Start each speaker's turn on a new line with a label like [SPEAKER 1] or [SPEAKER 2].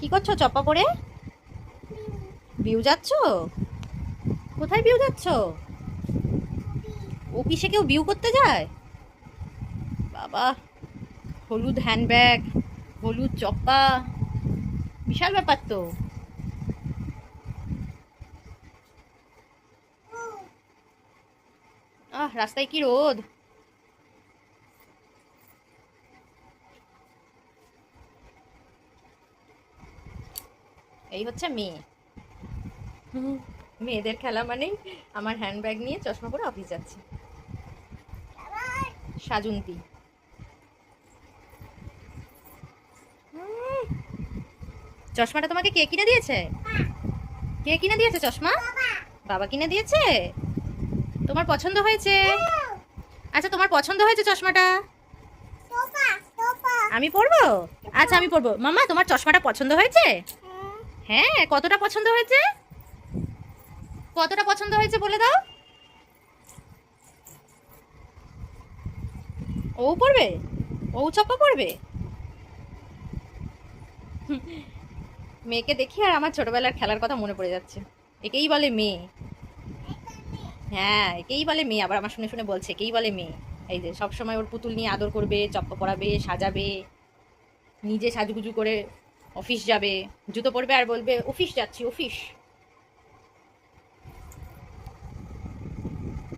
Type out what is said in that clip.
[SPEAKER 1] কি করছো চপ্পা পরে? বিউ যাচ্ছ? কোথায় বিউ যাচ্ছ? অফিসে কেউ বিউ করতে যায়? বাবা, হলুদ হ্যান্ডব্যাগ, হলুদ চপ্পা, বিশাল ব্যাপার তো। রাস্তায় কি রোদ! এই হচ্ছে মেয়ে। মেয়েদের খেলা মানেই আমার হ্যান্ডব্যাগ নিয়ে চশমা পরে অফিস যাচ্ছে। সাজুন্তি। চশমাটা তোমাকে কে কিনে দিয়েছে? কে কিনে দিয়েছে চশমা? বাবা কিনে দিয়েছে? তোমার পছন্দ হয়েছে? আচ্ছা, তোমার পছন্দ হয়েছে চশমাটা? আমি পরবো? আচ্ছা, আমি পরবো। মামা, তোমার চশমাটা পছন্দ হয়েছে? হ্যাঁ, কতটা পছন্দ হয়েছে? কতটা পছন্দ হয়েছে বলে দাও। ও পরবে? ও চপ্পা পরবে? মেয়েকে দেখি আর আমার ছোটবেলার খেলার কথা মনে পড়ে যাচ্ছে। একেই বলে মেয়ে। হ্যাঁ, একেই বলে মেয়ে। আবার আমার শুনে শুনে বলছে একেই বলে মেয়ে। এই যে সব সময় ওর পুতুল নিয়ে আদর করবে, চপ্পা পরাবে, সাজাবে, নিজে সাজুগুজু করে অফিস যাবে, জুতো পরবে আর বলবে অফিস যাচ্ছি অফিস।